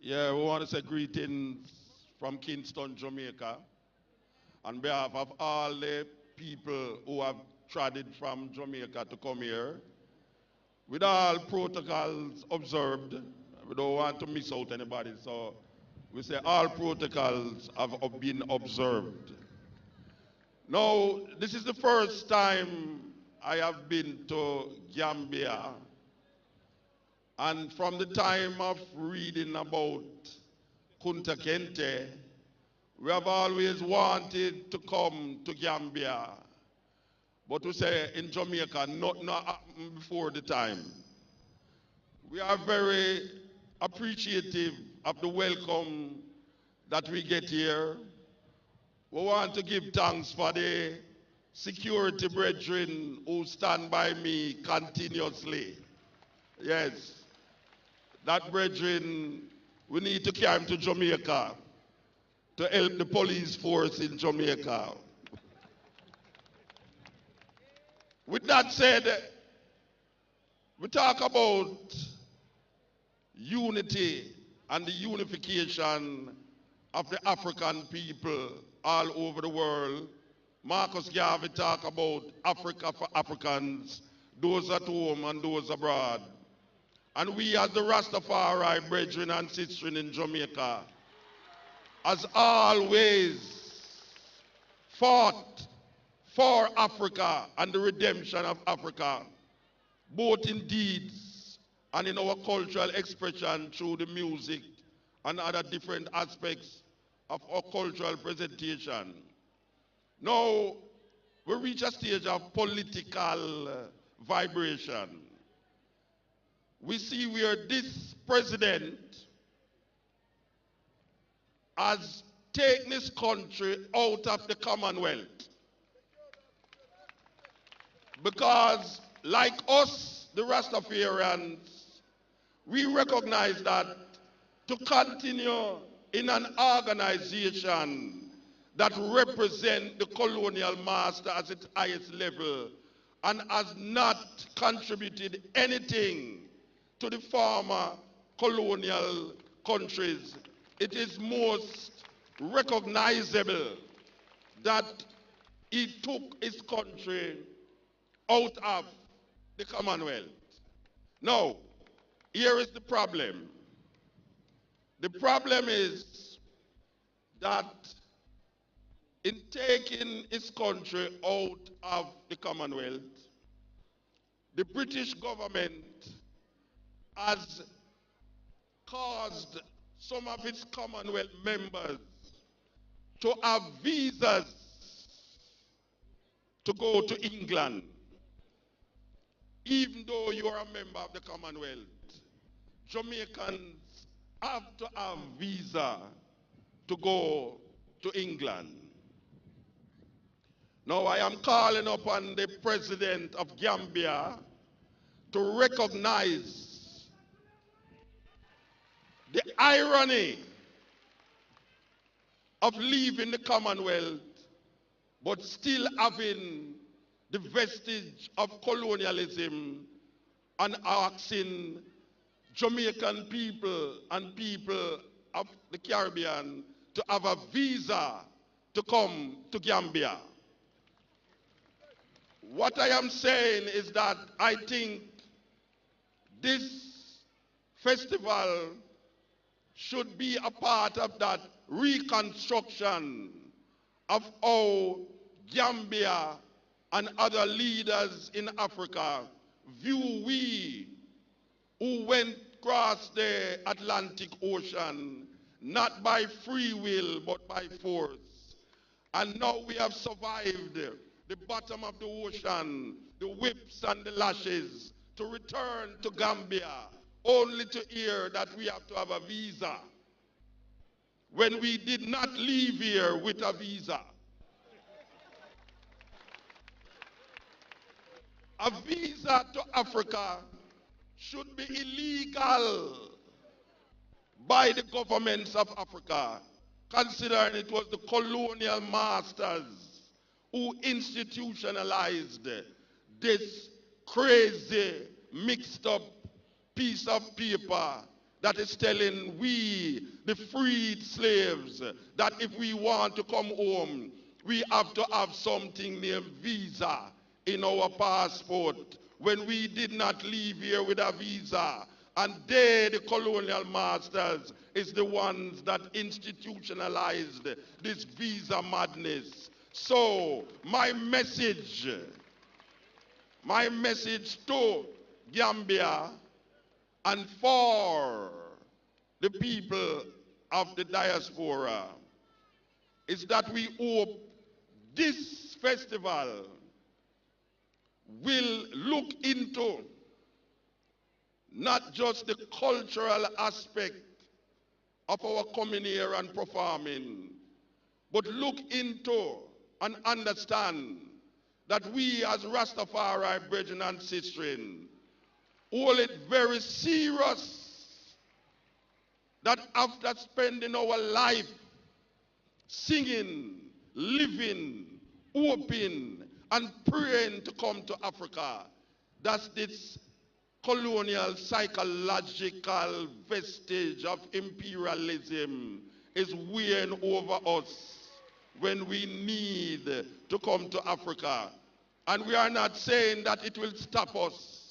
Yeah, we want to say greetings from Kingston, Jamaica, on behalf of all the people who have traveled from Jamaica to come here, with all protocols observed. We don't want to miss out anybody, so we say all protocols have been observed. Now, this is the first time I have been to Gambia, and from the time of reading about Kunta Kente, we have always wanted to come to Gambia. But we say in Jamaica, nothing happened before the time. We are very appreciative of the welcome that we get here. We want to give thanks for the security brethren who stand by me continuously. Yes, that brethren, we need to carry him to Jamaica to help the police force in Jamaica. With that said, we talk about unity and the unification of the African people all over the world. Marcus Garvey talk about Africa for Africans, those at home and those abroad. And we as the Rastafari brethren and sisters in Jamaica, as always, fought for Africa and the redemption of Africa, both in deeds and in our cultural expression through the music and other different aspects of our cultural presentation. Now, we reach a stage of political vibration. We see where this president has taken this country out of the Commonwealth. Because like us, the Rastafarians, we recognize that to continue in an organization that represents the colonial master at its highest level and has not contributed anything to the former colonial countries, it is most recognizable that he took his country out of the Commonwealth. Now, here is the problem. The problem is that in taking his country out of the Commonwealth, the British government has caused some of its Commonwealth members to have visas to go to England, even though you are a member of the Commonwealth. Jamaicans have to have visa to go to England. Now I am calling upon the president of Gambia to recognize the irony of leaving the Commonwealth but still having the vestige of colonialism and asking Jamaican people and people of the Caribbean to have a visa to come to Gambia. What I am saying is that I think this festival should be a part of that reconstruction of how Gambia and other leaders in Africa view we who went across the Atlantic Ocean, not by free will, but by force. And now we have survived the bottom of the ocean, the whips and the lashes, to return to Gambia, only to hear that we have to have a visa, when we did not leave here with a visa. A visa to Africa should be illegal by the governments of Africa, considering it was the colonial masters who institutionalized this crazy, mixed up piece of paper that is telling we, the freed slaves, that if we want to come home, we have to have something named visa in our passport. When we did not leave here with a visa, and they, the colonial masters, is the ones that institutionalized this visa madness. So my message to Gambia and for the people of the diaspora is that we hope this festival will look into not just the cultural aspect of our coming here and performing, but look into and understand that we as Rastafari brethren and sisters hold it very serious that after spending our life singing, living, hoping, and praying to come to Africa, that this colonial psychological vestige of imperialism is weighing over us when we need to come to Africa. And we are not saying that it will stop us.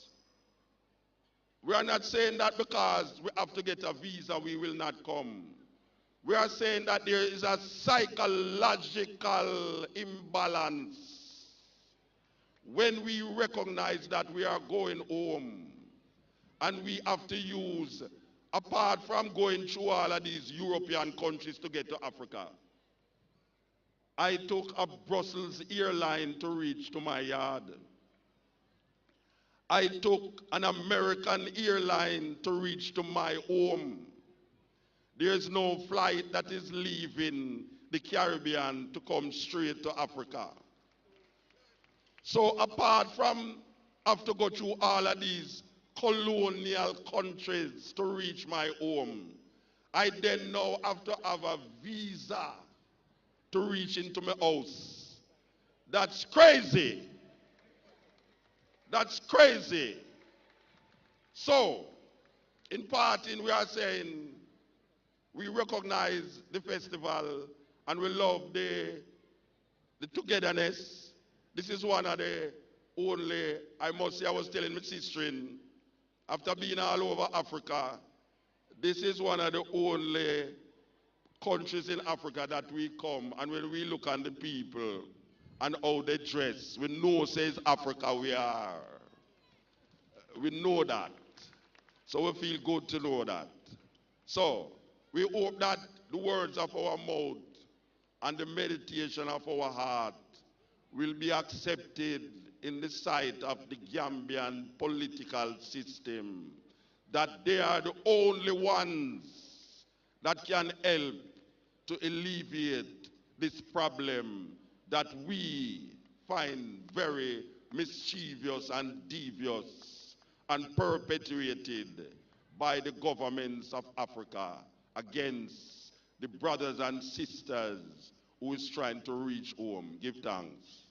We are not saying that because we have to get a visa we will not come. We are saying that there is a psychological imbalance when we recognize that we are going home and we have to use, apart from going through all of these European countries to get to Africa. I took a Brussels airline to reach to my yard. I took an American airline to reach to my home. There's no flight that is leaving the Caribbean to come straight to Africa. So apart from have to go through all of these colonial countries to reach my home, I then now have to have a visa to reach into my house. That's crazy. That's crazy. So, in parting, we are saying we recognize the festival and we love the togetherness. This is one of the only, I must say, I was telling my sister, after being all over Africa, this is one of the only countries in Africa that we come, and when we look at the people and how they dress, we know says Africa we are. We know that. So we feel good to know that. So we hope that the words of our mouth and the meditation of our heart will be accepted in the sight of the Gambian political system, that they are the only ones that can help to alleviate this problem that we find very mischievous and devious and perpetuated by the governments of Africa against the brothers and sisters who is trying to reach home. Give thanks.